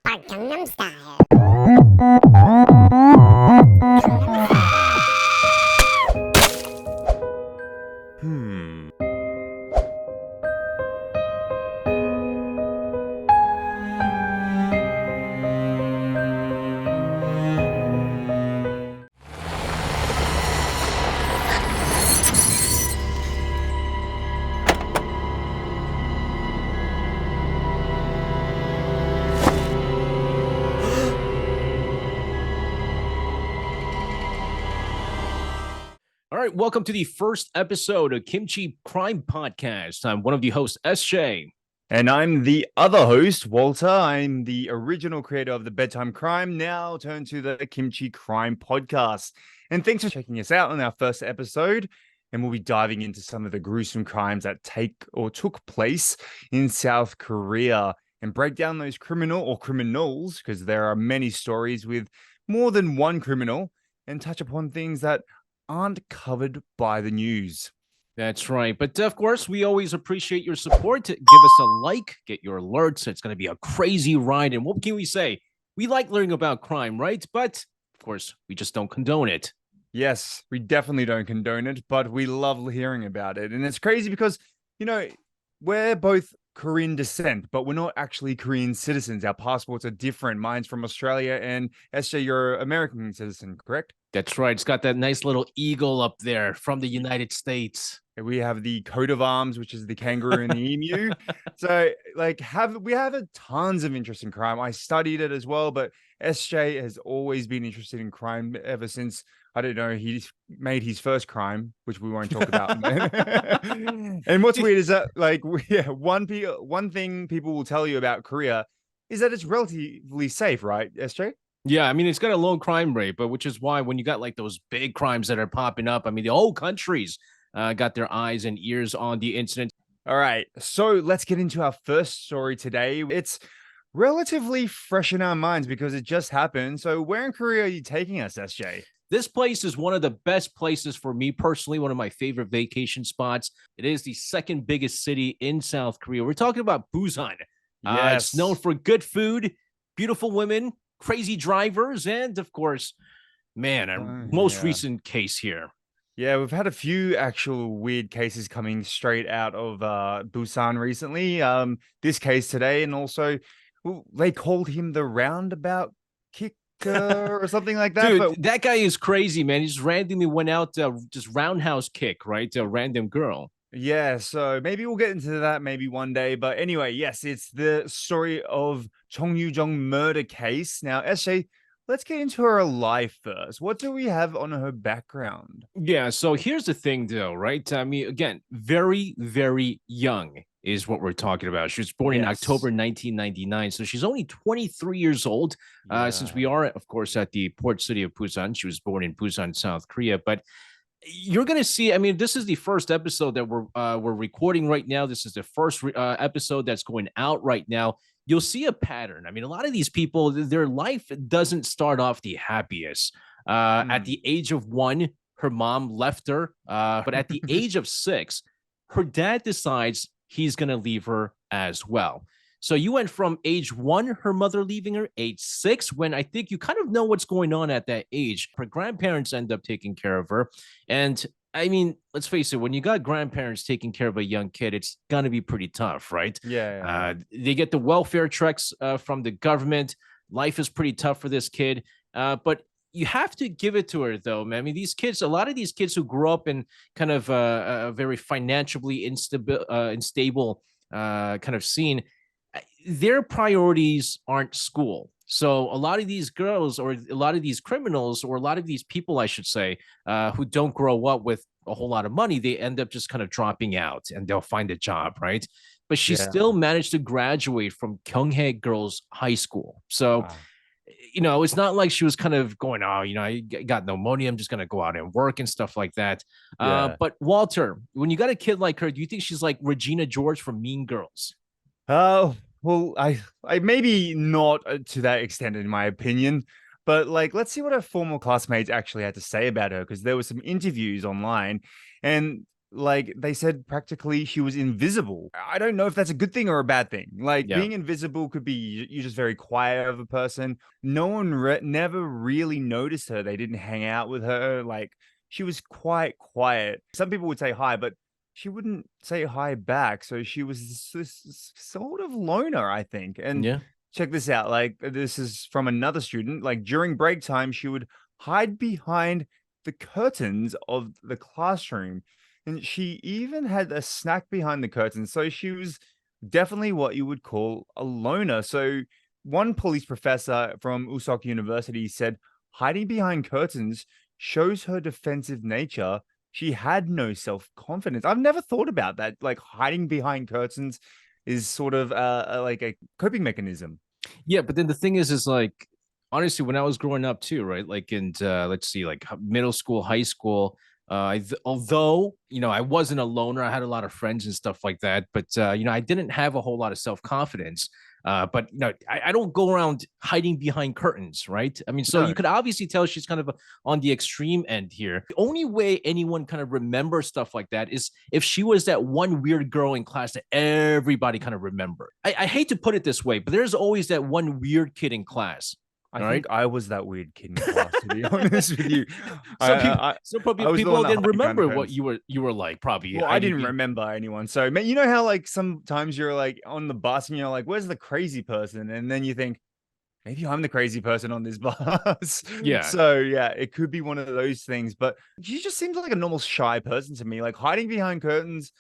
Opa Gangnam Style. Hmm. All right, welcome to the first episode of Kimchi Crime Podcast. I'm one of the hosts, SJ. And I'm the other host, Walter. I'm the original creator of the Bedtime Crime, now turned to the Kimchi Crime Podcast. And thanks for checking us out on our first episode. And we'll be diving into some of the gruesome crimes that took place in South Korea and break down those criminal or criminals, because there are many stories with more than one criminal, and touch upon things that aren't covered by the news. That's right. But of course, we always appreciate your support. Give us a like, get your alerts. It's going to be a crazy ride. And what can we say? We like learning about crime, right? But of course, we just don't condone it. Yes, we definitely don't condone it, but we love hearing about it. And it's crazy because, we're both Korean descent, but we're not actually Korean citizens. Our passports are different. Mine's from Australia, and SJ, you're American citizen, correct? That's right. It's got that nice little eagle up there from the United States. We have the coat of arms, which is the kangaroo and the emu. So, we have tons of interest in crime. I studied it as well, but SJ has always been interested in crime ever since, I don't know, he made his first crime, which we won't talk about. And what's weird is that, one thing people will tell you about Korea is that it's relatively safe, right, SJ? Yeah, I mean, it's got a low crime rate, but which is why when you got like those big crimes that are popping up, I mean, the whole countries got their eyes and ears on the incident. All right, so let's get into our first story today. It's relatively fresh in our minds because it just happened. So where in Korea are you taking us, SJ? This place is one of the best places for me personally, one of my favorite vacation spots. It is the second biggest city in South Korea. We're talking about Busan. Yes. It's known for good food, beautiful women, crazy drivers, and of course, man, a most recent case here. Yeah, we've had a few actual weird cases coming straight out of Busan recently. This case today, and also they called him the roundabout kicker or something like that. Dude, that guy is crazy, man. He just randomly went out, just roundhouse kick, right? A random girl. Yeah, so maybe we'll get into that maybe one day. But anyway, yes, it's the story of Jeong Yoo-Jeong murder case. Now, SJ, let's get into her life first. What do we have on her background? Yeah, so here's the thing, though, right? I mean, again, very, very young is what we're talking about. She was born in October 1999, so she's only 23 years old. Since we are, of course, at the port city of Busan. She was born in Busan, South Korea. But you're gonna see. I mean, this is the first episode that we're recording right now. This is the first episode that's going out right now. You'll see a pattern. I mean, a lot of these people, their life doesn't start off the happiest. At the age of 1, her mom left her. But at the age of 6, her dad decides he's going to leave her as well. So you went from age 1, her mother leaving her, age 6, when I think you kind of know what's going on at that age. Her grandparents end up taking care of her. And I mean, let's face it, when you got grandparents taking care of a young kid, it's going to be pretty tough, right? Yeah. They get the welfare checks from the government. Life is pretty tough for this kid. But you have to give it to her, though, man. I mean, these kids, a lot of these kids who grew up in kind of a very financially unstable kind of scene, their priorities aren't school. So a lot of these girls or a lot of these criminals or a lot of these people, I should say, who don't grow up with a whole lot of money, they end up just kind of dropping out and they'll find a job, right? But she still managed to graduate from Gyeonghae Girls High School. So, it's not like she was kind of going, I got no money. I'm just going to go out and work and stuff like that. But Walter, when you got a kid like her, do you think she's like Regina George from Mean Girls? Well, I maybe not to that extent, in my opinion, but let's see what her former classmates actually had to say about her, because there were some interviews online, and like they said practically she was invisible. I don't know if that's a good thing or a bad thing. Like Yeah. being invisible could be you're just very quiet of a person. No one never really noticed her. They didn't hang out with her. Like she was quite quiet. Some people would say hi, but she wouldn't say hi back. So she was this sort of loner, I think. And Yeah. check this out. Like this is from another student. Like during break time, she would hide behind the curtains of the classroom, and she even had a snack behind the curtains. So she was definitely what you would call a loner. So one police professor from Usok University said hiding behind curtains shows her defensive nature. She had no self-confidence. I've never thought about that. Like hiding behind curtains is sort of like a coping mechanism. Yeah, but then the thing is like honestly, when I was growing up too, right? Like in let's see, like middle school, high school. Although I wasn't a loner, I had a lot of friends and stuff like that. But I didn't have a whole lot of self confidence. But I don't go around hiding behind curtains, right? I mean, so No, you could obviously tell she's kind of on the extreme end here. The only way anyone kind of remembers stuff like that is if she was that one weird girl in class that everybody kind of remembered. I hate to put it this way, but there's always that one weird kid in class. I All right. think I was that weird kid in class, to be honest with you. Some people, I some probably I was the one people that didn't hid behind the remember what curtains. you were like. Probably Well, I hiding didn't behind. remember anyone. So, man, you know how like sometimes you're like on the bus and you're like, "Where's the crazy person?" And then you think, maybe I'm the crazy person on this bus. Yeah. So yeah, it could be one of those things. But she just seems like a normal shy person to me. Like hiding behind curtains,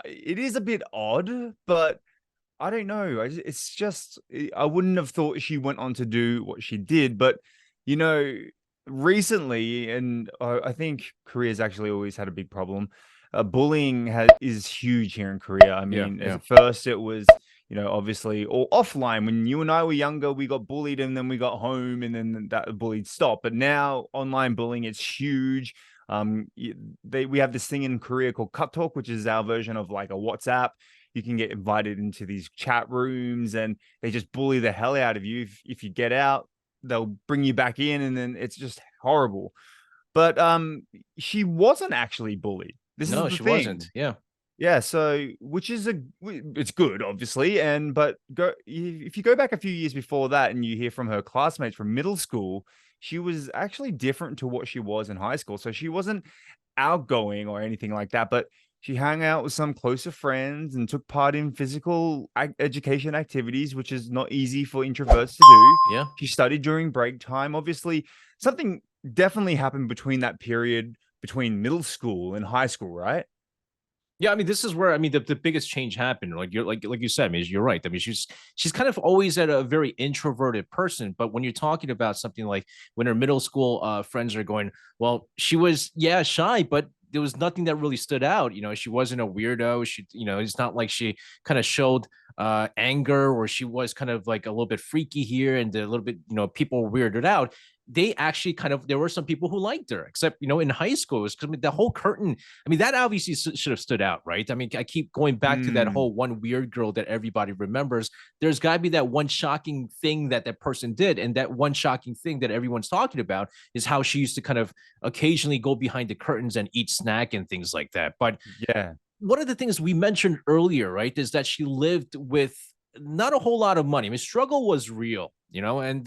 it is a bit odd, but I don't know. It's just I wouldn't have thought she went on to do what she did, but you know, recently, and I think Korea's actually always had a big problem. Bullying is huge here in Korea. I Yeah. mean, Yeah. at first it was, obviously, or offline. When you and I were younger, we got bullied, and then we got home, and then that bullied stopped. But now online bullying, it's huge. We have this thing in Korea called Cut Talk, which is our version of like a WhatsApp. You can get invited into these chat rooms and they just bully the hell out of you. If you get out, they'll bring you back in, and then it's just horrible. But she wasn't actually bullied. This is No, the she wasn't. thing. Yeah. Yeah, so which is it's good, obviously, and but if you go back a few years before that and you hear from her classmates from middle school, she was actually different to what she was in high school. So she wasn't outgoing or anything like that, but she hung out with some closer friends and took part in physical education activities, which is not easy for introverts to do. Yeah. She studied during break time. Obviously, something definitely happened between that period between middle school and high school, right? Yeah, I mean, this is where I mean the biggest change happened. Like you're like you said, I mean, you're right. I mean, she's kind of always at a very introverted person, but when you're talking about something like when her middle school friends are going, well, she was shy, but there was nothing that really stood out. She wasn't a weirdo. It's not like she kind of showed anger or she was kind of like a little bit freaky here and a little bit, people were weirded out. They actually there were some people who liked her, except, in high school, it was the whole curtain. I mean, that obviously should have stood out, right? I mean, I keep going back to that Mm, whole one weird girl that everybody remembers. There's got to be that one shocking thing that person did. And that one shocking thing that everyone's talking about is how she used to kind of occasionally go behind the curtains and eat snack and things like that. But yeah. one of the things we mentioned earlier, right, is that she lived with not a whole lot of money. I mean, struggle was real, and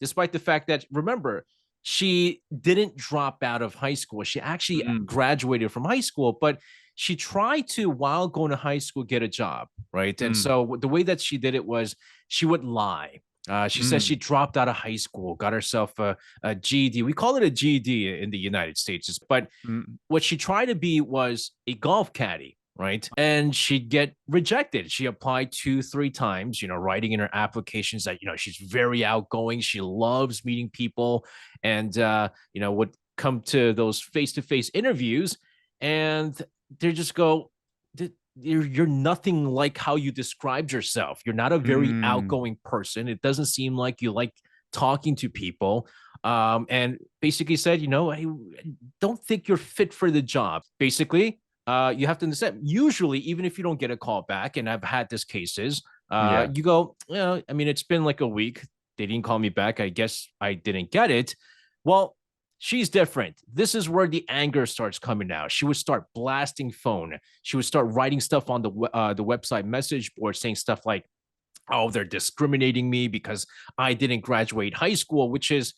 despite the fact that, remember, she didn't drop out of high school. She actually Mm, graduated from high school, but she tried to, while going to high school, get a job, right? And mm, so the way that she did it was she would lie. She said she mm, dropped out of high school, got herself a GED. We call it a GED in the United States, but mm. what she tried to be was a golf caddy, right? And she'd get rejected. She applied 2, 3 times, writing in her applications that, she's very outgoing. She loves meeting people and, would come to those face to face interviews and they just go, you're nothing like how you described yourself. You're not a very Mm. outgoing person. It doesn't seem like you like talking to people. And basically said, I don't think you're fit for the job. Basically, you have to understand, usually, even if you don't get a call back, and I've had this cases, Yeah. you go, I mean, it's been like a week. They didn't call me back. I guess I didn't get it. Well, She's different. This is where the anger starts coming out. She would start blasting phone. She would start writing stuff on the website message board saying stuff like, "Oh, they're discriminating me because I didn't graduate high school," which is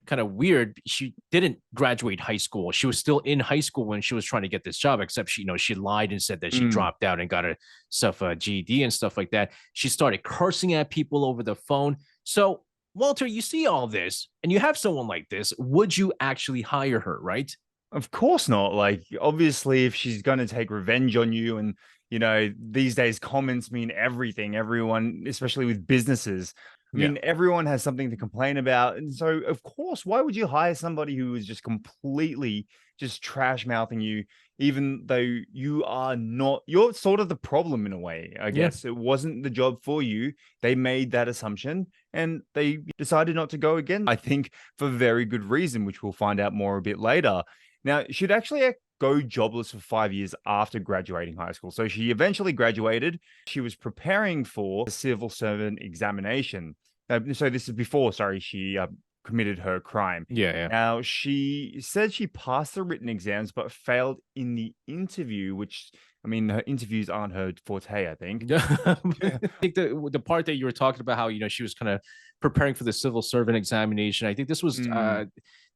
kind of weird. She didn't graduate high school. She was still in high school when she was trying to get this job, except she lied and said that she dropped out and got herself a GED and stuff like that. She started cursing at people over the phone. So Walter, you see all this and you have someone like this, would you actually hire her, right? Of course not. Like, obviously, if she's going to take revenge on you, and, these days comments mean everything, everyone, especially with businesses. I Yeah. mean, everyone has something to complain about. And so, of course, why would you hire somebody who is just completely just trash mouthing you, even though you're sort of the problem in a way, I Yeah. guess. It wasn't the job for you. They made that assumption and they decided not to go again, I think, for very good reason, which we'll find out more a bit later. Now, she'd actually go jobless for 5 years after graduating high school. So she eventually graduated. She was preparing for the civil servant examination. So this is before, sorry, she committed her crime. Yeah. Now, she said she passed the written exams, but failed in the interview, which, I mean, her interviews aren't her forte, I think. I think the part that you were talking about, how she was kind of preparing for the civil servant examination. I think this was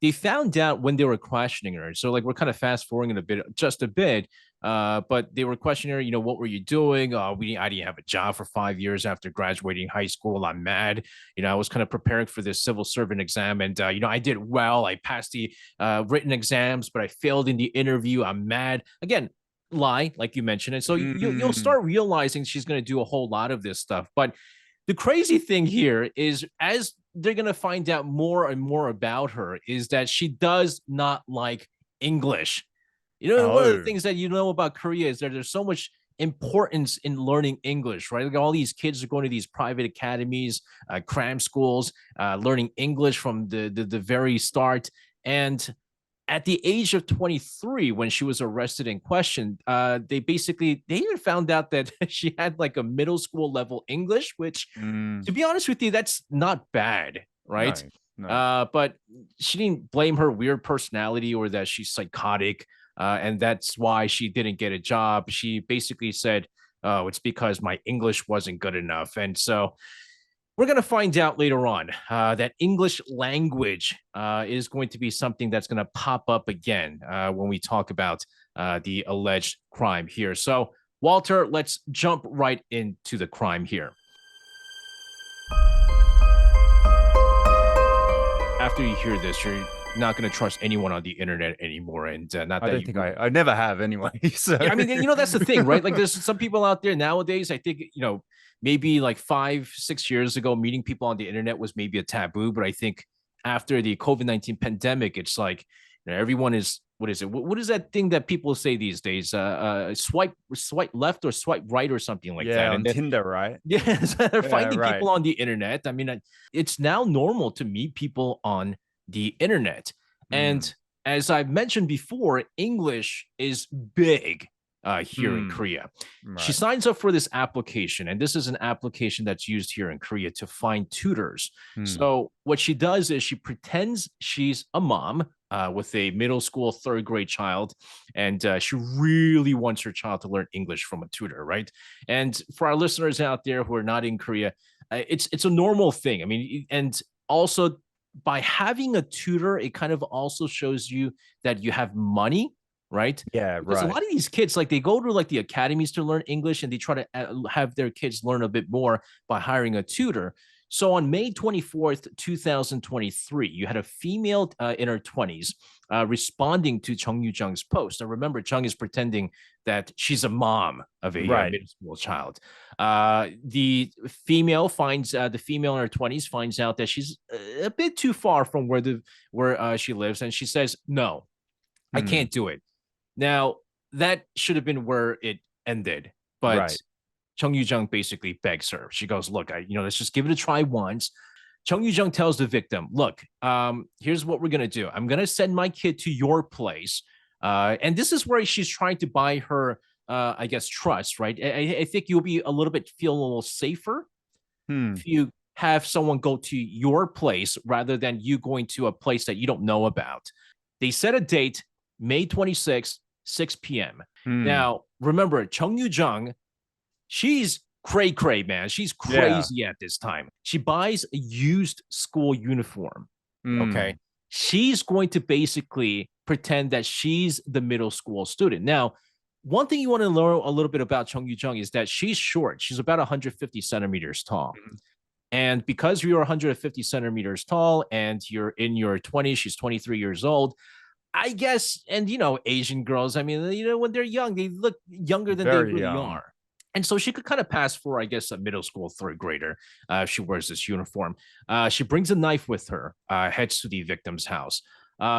they found out when they were questioning her. So like we're kind of fast forwarding just a bit. But they were questioning her, what were you doing? I didn't have a job for 5 years after graduating high school. I'm mad. I was kind of preparing for this civil servant exam, and I did well. I passed the written exams, but I failed in the interview. I'm mad. Again, lie, like you mentioned. And so you'll start realizing she's going to do a whole lot of this stuff. But the crazy thing here is, as they're going to find out more and more about her, is that she does not like English. One of the things that about Korea is that there's so much importance in learning English, right? Like all these kids are going to these private academies, cram schools, learning English from the very start. And at the age of 23, when she was arrested and questioned, they even found out that she had like a middle school level English, which, to be honest with you, that's not bad, right? No. But she didn't blame her weird personality or that she's psychotic, and that's why she didn't get a job. She basically said, "Oh, it's because my English wasn't good enough." And so we're going to find out later on that English language is going to be something that's going to pop up again when we talk about the alleged crime here. So, Walter, let's jump right into the crime here. After you hear this, you're not going to trust anyone on the internet anymore, and not that I don't think I never have anyway. So yeah, I mean, that's the thing, right? Like, there's some people out there nowadays. I think maybe like 5-6 years ago, meeting people on the internet was maybe a taboo, but I think after the COVID-19 pandemic, it's like everyone is. What is it? What is that thing that people say these days? Swipe left or swipe right or something like that. On Tinder, right? Yes, they're finding people on the internet. I mean, it's now normal to meet people on the internet. And as I've mentioned before, English is big here in Korea. Right. She signs up for this application, and this is an application that's used here in Korea to find tutors. So what she does is she pretends she's a mom with a middle school 3rd grade child, and she really wants her child to learn English from a tutor, right? And for our listeners out there who are not in Korea, it's a normal thing. I mean, and also by having a tutor, it kind of also shows you that you have money, right? Yeah, because a lot of these kids, like, they go to like the academies to learn English, and they try to have their kids learn a bit more by hiring a tutor. So on May 24th, 2023, you had a female in her 20s responding to Jeong Yoo-Jeong's post. Now, remember, Jeong is pretending that she's a mom of a middle school child. The female in her 20s finds out that she's a bit too far from where she lives, and she says, "No, I can't do it." Now, that should have been where it ended, but Jeong Yoo-Jeong basically begs her. She goes, "Look, let's just give it a try once." Jeong Yoo-Jeong tells the victim, "Look, here's what we're gonna do. I'm gonna send my kid to your place," and this is where she's trying to buy her, I guess, trust. Right? I think you'll feel a little safer if you have someone go to your place rather than you going to a place that you don't know about. They set a date, May 26th, 6 p.m. Now, remember, Jeong Yoo-Jeong, she's cray, man. She's crazy at this time. She buys a used school uniform. Okay. She's going to basically pretend that she's the middle school student. Now, one thing you want to learn a little bit about Jeong Yoo-Jeong is that she's short. She's about 150 centimeters tall. And because you're 150 centimeters tall and you're in your 20s, she's 23 years old, I guess, and Asian girls, I mean, when they're young, they look younger than they really are. And so she could kind of pass for, I guess, a middle school third grader if she wears this uniform. She brings a knife with her, heads to the victim's house.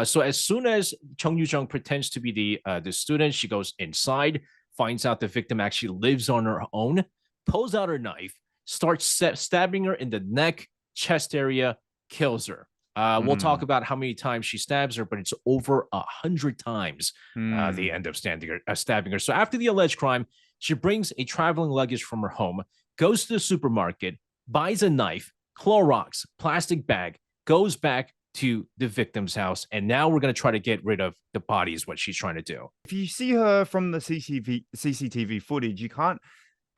So as soon as Jeong Yoo-Jeong pretends to be the student, she goes inside, finds out the victim actually lives on her own, pulls out her knife, starts stabbing her in the neck, chest area, kills her. We'll talk about how many times she stabs her, but it's over 100 times they end up stabbing her. So after the alleged crime, she brings a traveling luggage from her home, goes to the supermarket, buys a knife, Clorox, plastic bag, goes back to the victim's house. And now we're going to try to get rid of the body is what she's trying to do. If you see her from the CCTV footage, you can't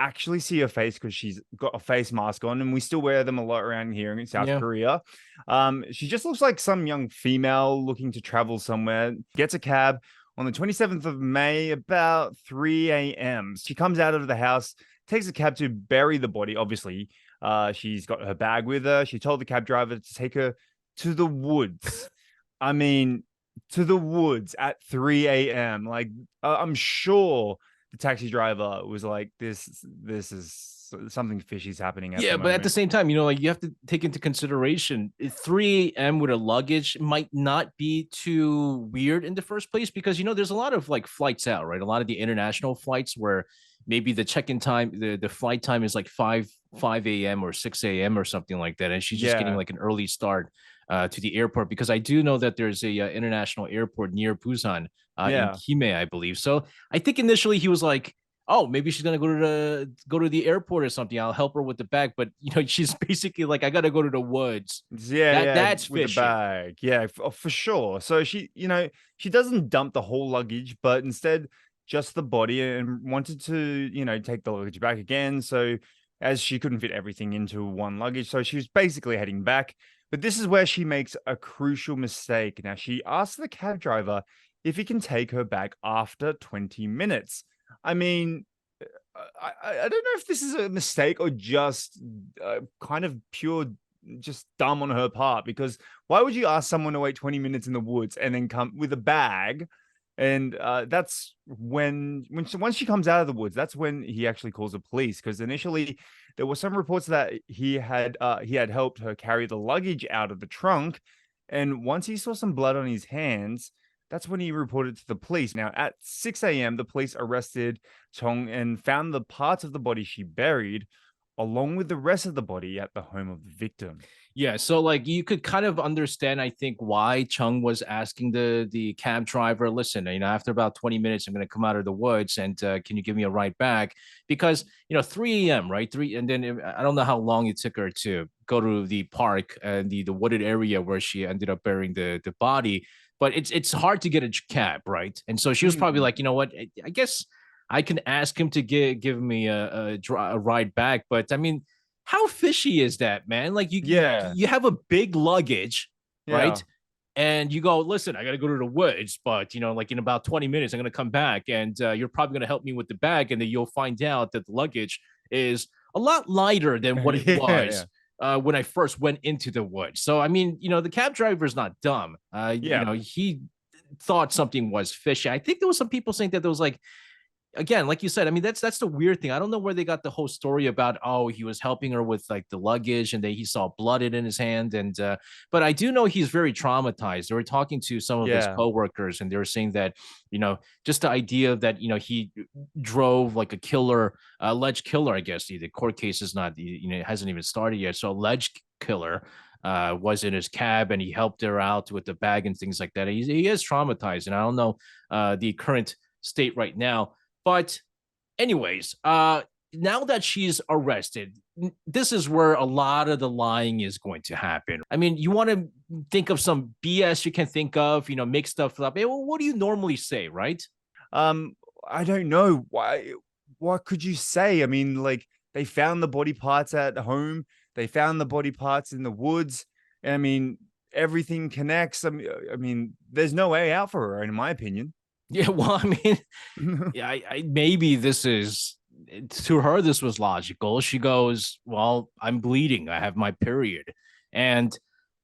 actually see her face because she's got a face mask on, and we still wear them a lot around here in South Korea. She just looks like some young female looking to travel somewhere, gets a cab on the 27th of May, about 3 a.m. She comes out of the house, takes a cab to bury the body. Obviously, she's got her bag with her. She told the cab driver to take her to the woods. I mean, to the woods at 3 a.m. Like, I'm sure the taxi driver was like, this is something fishy's happening at the moment. But at the same time, you have to take into consideration 3 a.m. with a luggage might not be too weird in the first place, because there's a lot of like flights out, right? A lot of the international flights where maybe the check-in time, the flight time is like 5 a.m. or 6 a.m. or something like that, and she's just getting like an early start to the airport, because I do know that there's a international airport near Busan in Hime, I believe. So I think initially he was like, oh, maybe she's gonna go to the airport or something. I'll help her with the bag. But she's basically like, I gotta go to the woods. That's fishy. With the bag. For sure. So she doesn't dump the whole luggage, but instead just the body, and wanted to take the luggage back again. So as she couldn't fit everything into one luggage, so she was basically heading back. But this is where she makes a crucial mistake. Now, she asks the cab driver if he can take her back after 20 minutes. I mean, I don't know if this is a mistake or just kind of pure, just dumb on her part, because why would you ask someone to wait 20 minutes in the woods and then come with a bag? And that's once she comes out of the woods, that's when he actually calls the police, because initially there were some reports that he had helped her carry the luggage out of the trunk. And once he saw some blood on his hands, that's when he reported to the police. Now, at 6 a.m., the police arrested Chong and found the parts of the body she buried, along with the rest of the body, at the home of the victim. Yeah, so like you could kind of understand, I think, why Chung was asking the cab driver, listen, after about 20 minutes, I'm going to come out of the woods, and can you give me a ride back? Because 3 a.m., right? And then I don't know how long it took her to go to the park and the wooded area where she ended up burying the body. But it's hard to get a cab, right? And so she was probably like, you know what? I guess I can ask him to give me a ride back. But I mean, how fishy is that, man? Like you have a big luggage, right? And you go, listen, I got to go to the woods, but like in about 20 minutes, I'm going to come back, and you're probably going to help me with the bag, and then you'll find out that the luggage is a lot lighter than what it was. When I first went into the woods. So, I mean, the cab driver is not dumb. He thought something was fishy. I think there was some people saying that there was like, again, like you said, I mean, that's the weird thing. I don't know where they got the whole story about, oh, he was helping her with like the luggage and he saw blood in his hand. And, but I do know he's very traumatized. They were talking to some of his coworkers, and they were saying that, just the idea that, he drove like a alleged killer, I guess. The court case is not, it hasn't even started yet. So alleged killer was in his cab, and he helped her out with the bag and things like that. He is traumatized, and I don't know the current state right now. But anyways, now that she's arrested, this is where a lot of the lying is going to happen. I mean, you want to think of some BS you can think of, make stuff up. Hey, well, what do you normally say, right? Um, I don't know why. What could you say? I mean, like they found the body parts at home. They found the body parts in the woods. I mean, everything connects. I mean, there's no way out for her, in my opinion. Yeah, well, I mean, yeah, maybe this is to her. This was logical. She goes, "Well, I'm bleeding. I have my period," and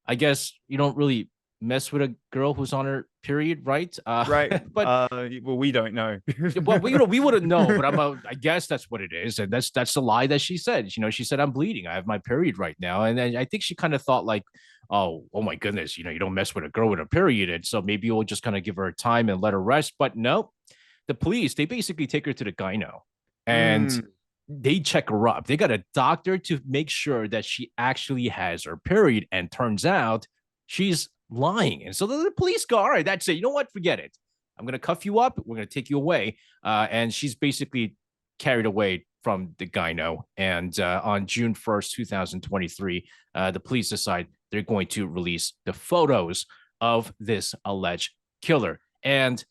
I guess you don't really mess with a girl who's on her period, right? Right. But Well, we don't know. well, we wouldn't know. But I guess that's what it is, and that's the lie that she said. She said, "I'm bleeding. I have my period right now," and then I think she kind of thought like, oh my goodness, you don't mess with a girl with a period, and so maybe we'll just kind of give her time and let her rest. But no, the police, they basically take her to the gyno and Mm, they check her up. They got a doctor to make sure that she actually has her period. And turns out she's lying. And so the police go, all right, that's it. You know what? Forget it. I'm going to cuff you up. We're going to take you away. And she's basically carried away from the gyno. And on June 1st, 2023, the police decide they're going to release the photos of this alleged killer. And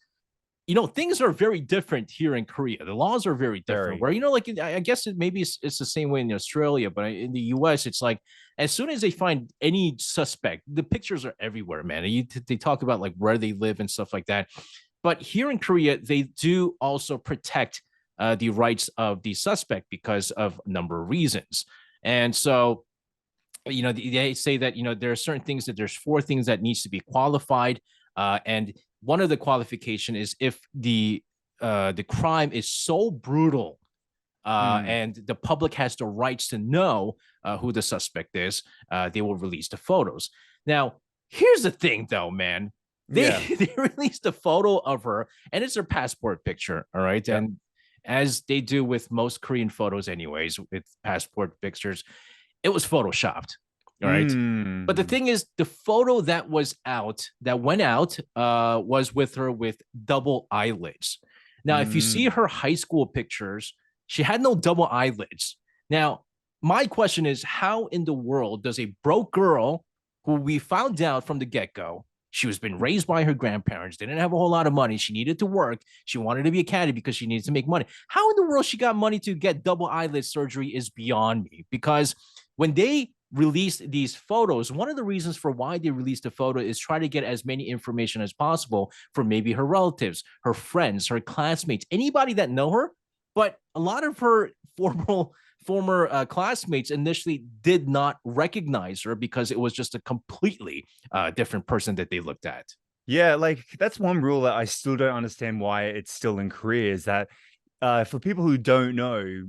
things are very different here in Korea. The laws are very different. very. Where like I guess maybe it's the same way in Australia, but in the U.S. it's like as soon as they find any suspect, the pictures are everywhere, man. They talk about like where they live and stuff like that. But here in Korea, they do also protect the rights of the suspect because of a number of reasons. And so, they say that there are certain things that there's 4 things that needs to be qualified, and one of the qualification is if the crime is so brutal Mm, and the public has the rights to know who the suspect is, they will release the photos. Now, here's the thing, though, man. They yeah. they released a photo of her, and it's her passport picture. All right, Yeah. and as they do with most Korean photos, anyways, with passport pictures, it was photoshopped. All right. But the Mm, thing is, the photo that went out, was with her with double eyelids. Now, if you see mm. her high school pictures, she had no double eyelids. Now, my question is, how in the world does a broke girl who we found out from the get go, she was been raised by her grandparents, didn't have a whole lot of money, she needed to work, she wanted to be a caddy because she needed to make money. How in the world she got money to get double eyelid surgery is beyond me. Because when they released these photos, one of the reasons for why they released the photo is try to get as many information as possible for maybe her relatives, her friends, her classmates, anybody that know her. But a lot of her former classmates initially did not recognize her because it was just a completely different person that they looked at. Yeah, like that's one rule that I still don't understand why it's still in Korea is that for people who don't know,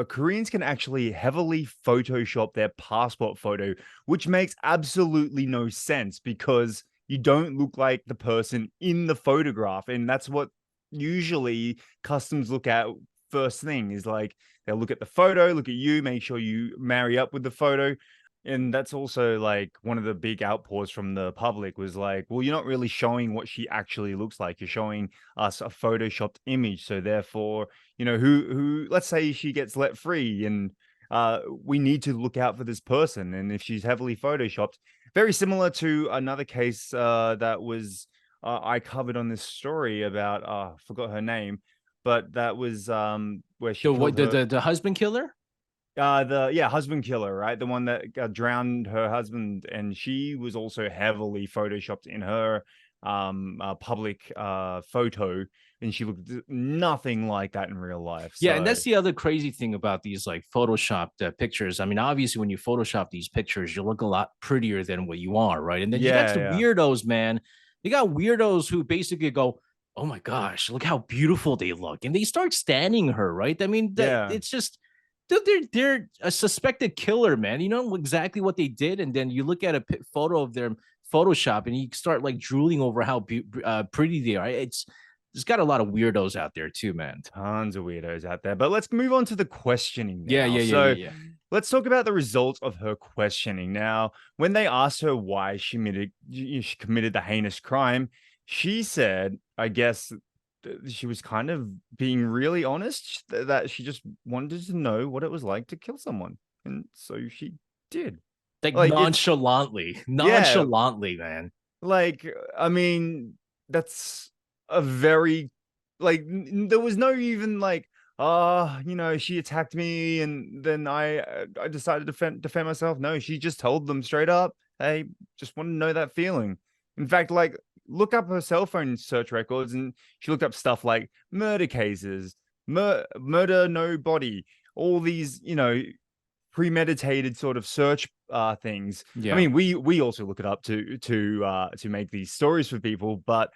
Koreans can actually heavily Photoshop their passport photo, which makes absolutely no sense because you don't look like the person in the photograph. And that's what usually customs look at first thing is like they'll look at the photo, look at you, make sure you marry up with the photo. And that's also like one of the big outpours from the public was like, well, you're not really showing what she actually looks like. You're showing us a photoshopped image. So therefore, who let's say she gets let free and we need to look out for this person. And if she's heavily photoshopped, very similar to another case that was I covered on this story about I forgot her name, but that was where she The what killed her the husband killer? the husband killer, right? The one that drowned her husband, and she was also heavily photoshopped in her public photo, and she looked nothing like that in real life. Yeah, and So that's the other crazy thing about these like photoshopped pictures. I mean, obviously, when you Photoshop these pictures, you look a lot prettier than what you are, right? And then you got yeah, some yeah, weirdos, man. You got weirdos who basically go, "Oh my gosh, look how beautiful they look," and they start standing her, right? I mean, yeah. it's just they're a suspected killer, man. You know exactly what they did, and then you look at a photo of them Photoshop, and you start like drooling over how pretty they are. It's there's got a lot of weirdos out there too, man. Tons of weirdos out there. But let's move on to the questioning Yeah, now. yeah, yeah, yeah, So yeah. let's talk about the results of her questioning. Now, when they asked her why she committed the heinous crime, she said, I guess she was kind of being really honest that she just wanted to know what it was like to kill someone. and so she did. Like Like yeah, nonchalantly, man. like I mean, that's a very there was no even like she attacked me and then I decided to defend myself. No, she just told them straight up, hey, just want to know that feeling. In fact, like look up her cell phone search records and she looked up stuff like murder cases, murder no body, all these premeditated sort of search things. I Yeah. mean, we also look it up to make these stories for people, but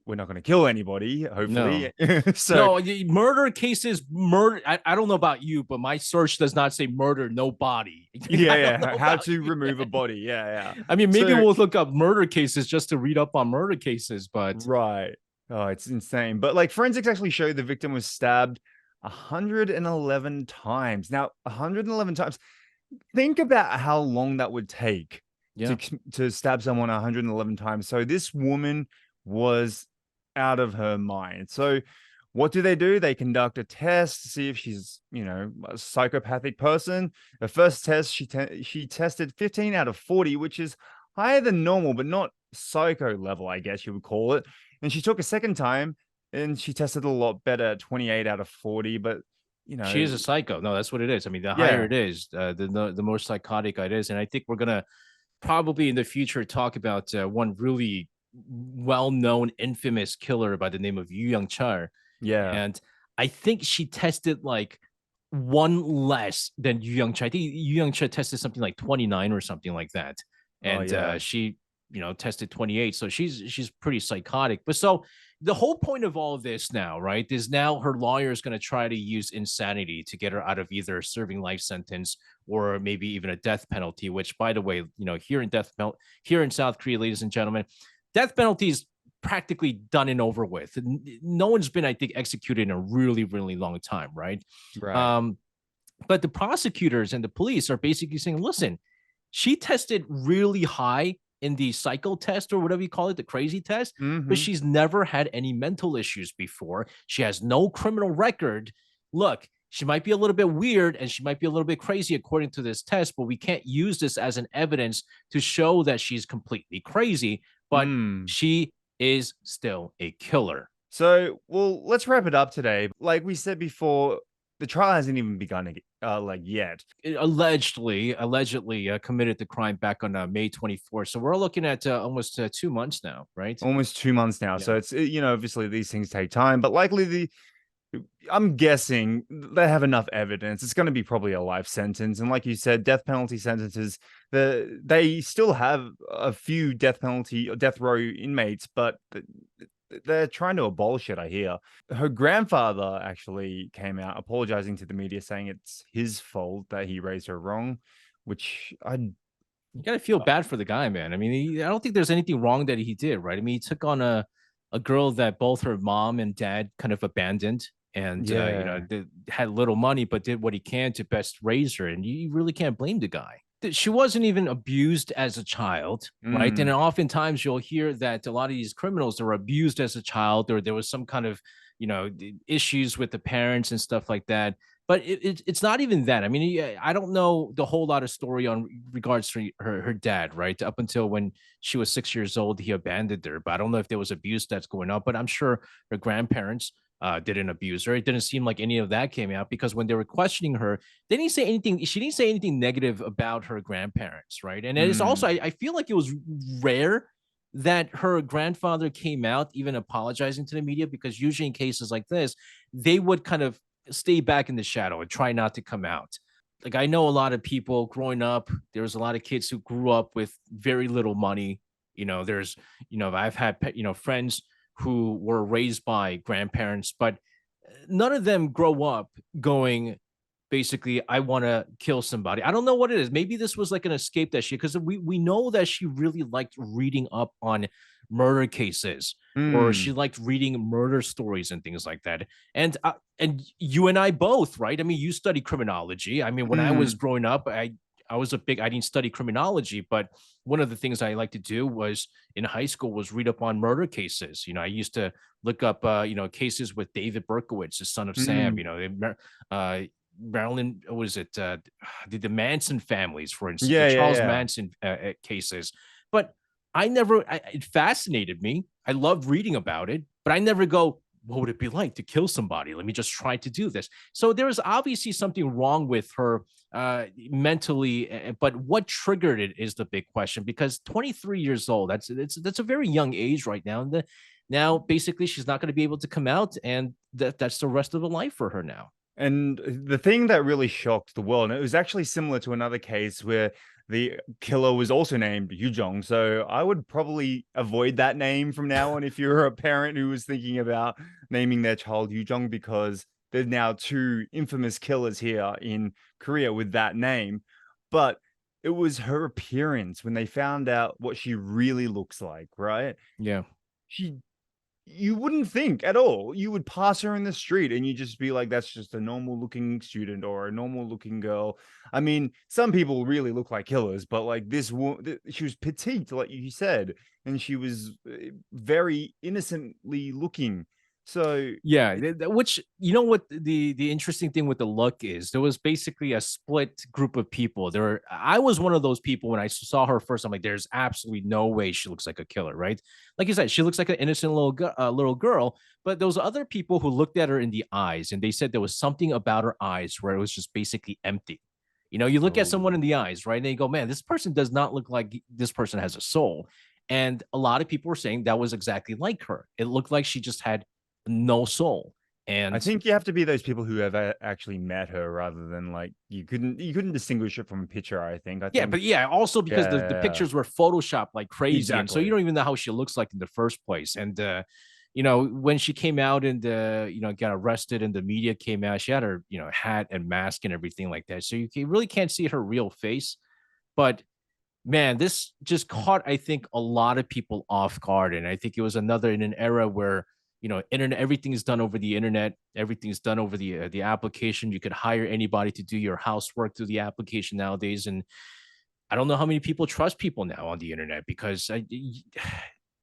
we're not going to kill anybody, No. hopefully. So No, murder cases, murder. I don't know about you, but my search does not say murder, no body. I don't know how about to you. remove a body. I mean, maybe So we'll look up murder cases just to read up on murder cases, but right. Oh, it's insane. But like forensics actually showed the victim was stabbed 111 times. Now, 111 times. Think about how long that would take yeah. to stab someone 111 times. So this woman was out of her mind. So what do? They conduct a test to see if she's, a psychopathic person. The first test, she tested 15 out of 40, which is higher than normal, but not psycho level, I guess you would call it. And she took a second time and she tested a lot better at 28 out of 40, but She is a psycho. No, that's what it is. I mean, the higher yeah. it is, the more psychotic it is. And I think we're gonna probably in the future talk about one really well-known, infamous killer by the name of Yu Young Char. Yeah. And I think she tested like one less than Yu Young Char. I think Yu Young Char tested something like 29 or something like that. Oh And yeah. she, tested 28. So she's pretty psychotic. But so the whole point of all of this now, right, is now her lawyer is going to try to use insanity to get her out of either serving life sentence or maybe even a death penalty, which, by the way, here in South Korea, ladies and gentlemen, death penalty is practically done and over with. No one's been, I think, executed in a really, really long time, right? Right. Um, but the prosecutors and the police are basically saying, listen, she tested really high in the cycle test or whatever you call it, the crazy test, but Mm-hmm. she's never had any mental issues before. She has no criminal record. Look, she might be a little bit weird and she might be a little bit crazy according to this test, but we can't use this as an evidence to show that she's completely crazy. But Mm. she is still a killer. So, well, let's wrap it up today. Like we said before, the trial hasn't even begun yet. Allegedly committed the crime back on May 24th. So we're looking at almost 2 months now, right? Almost 2 months now. Yeah. So it's obviously these things take time, but likely I'm guessing they have enough evidence. It's going to be probably a life sentence, and like you said, death penalty sentences. They still have a few death penalty or death row inmates, but they're trying to abolish it. I hear her grandfather actually came out apologizing to the media, saying it's his fault that he raised her wrong, which You gotta feel bad for the guy, man. I mean, I don't think there's anything wrong that he did, right? I mean, he took on a girl that both her mom and dad kind of abandoned, and yeah. they had little money, but did what he can to best raise her, and you really can't blame the guy. She wasn't even abused as a child, right? And Mm, oftentimes you'll hear that a lot of these criminals are abused as a child, or there was some kind of issues with the parents and stuff like that. But it's not even that. I mean, I don't know the whole lot of story on regards to her dad, right? Up until when she was 6 years old, he abandoned her. But I don't know if there was abuse that's going on. But I'm sure her grandparents didn't abuse her. It didn't seem like any of that came out because when they were questioning her, they didn't say anything. She didn't say anything negative about her grandparents, right? And it's also, mm. I feel like it was rare that her grandfather came out even apologizing to the media, because usually in cases like this, they would kind of stay back in the shadow and try not to come out. Like, I know a lot of people growing up, there was a lot of kids who grew up with very little money. There's, I've had, friends who were raised by grandparents, but none of them grow up going, basically, I want to kill somebody. I don't know what it is. Maybe this was like an escape that because we know that she really liked reading up on murder cases, or she Mm. liked reading murder stories and things like that. And you and I both, right? I mean, you study criminology. I mean, when I was Mm. growing up, I didn't study criminology, but one of the things I like to do was in high school was read up on murder cases. I used to look up cases with David Berkowitz, the son of Sam. Mm. Marilyn, was it the Manson families, for instance, the Yeah, yeah, Charles yeah. Manson cases. But it fascinated me. I loved reading about it, but I never go, what would it be like to kill somebody? Let me just try to do this. So there is obviously something wrong with her mentally, but what triggered it is the big question, because 23 years old, that's a very young age right now. And now basically she's not going to be able to come out, and that's the rest of the life for her now. And the thing that really shocked the world, and it was actually similar to another case where the killer was also named Yoo-Jeong. So I would probably avoid that name from now on if you're a parent who was thinking about naming their child Yoo-Jeong, because there's now two infamous killers here in Korea with that name. But it was her appearance when they found out what she really looks like, right? Yeah. She You wouldn't think at all. You would pass her in the street and you just be like, that's just a normal looking student or a normal looking girl. I mean, some people really look like killers, but like this woman, she was petite, like you said, and she was very innocently looking. So, Yeah, which, you know what, the interesting thing with the look is, there was basically a split group of people. I was one of those people. When I saw her first, I'm like, there's absolutely no way she looks like a killer, right? Like you said, she looks like an innocent little girl. But those other people who looked at her in the eyes, and they said there was something about her eyes where it was just basically empty. You look at someone in oh, the eyes, right? And you go, man, this person does not look like this person has a soul. And a lot of people were saying that was exactly like her. It looked like she just had no soul. I And think you have to be those people who have actually met her rather than like you couldn't distinguish it from a picture. I yeah, think but yeah, also because the yeah, pictures were photoshopped like crazy. And so you exactly. don't even know how she looks like in the first place. And when she came out and got arrested and the media came out, she had her, hat and mask and everything like that. So you really can't see her real face. But man, this just caught, I think, a lot of people off guard. And I think it was another in an era where, internet, everything is done over the internet, everything's done over the application. You could hire anybody to do your housework through the application nowadays. And I don't know how many people trust people now on the internet, because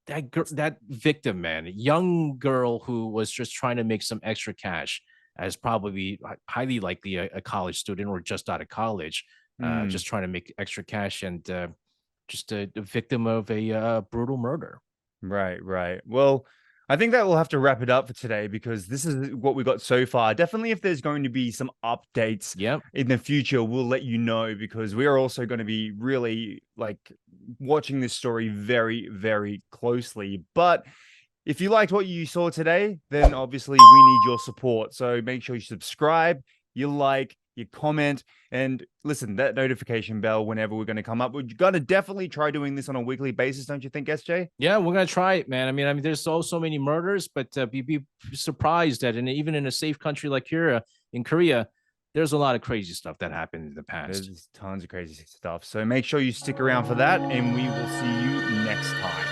that victim, man, a young girl who was just trying to make some extra cash, as probably highly likely a college student or just out of college, Hmm. just trying to make extra cash, and just a victim of a brutal murder. Right, right. Well, I think that we'll have to wrap it up for today because this is what we got so far. Definitely, if there's going to be some updates Yep. in the future, we'll let you know because we are also going to be really like watching this story very, very closely. But if you liked what you saw today, then obviously we need your support. So make sure you subscribe, you like, you comment, and listen, that notification bell whenever we're going to come up. We're going to definitely try doing this on a weekly basis, don't you think, SJ? Yeah, we're gonna try it, man. I mean, there's so many murders, but be surprised that, and even in a safe country like here in Korea, there's a lot of crazy stuff that happened in the past. There's tons of crazy stuff. So make sure you stick around for that, and we will see you next time.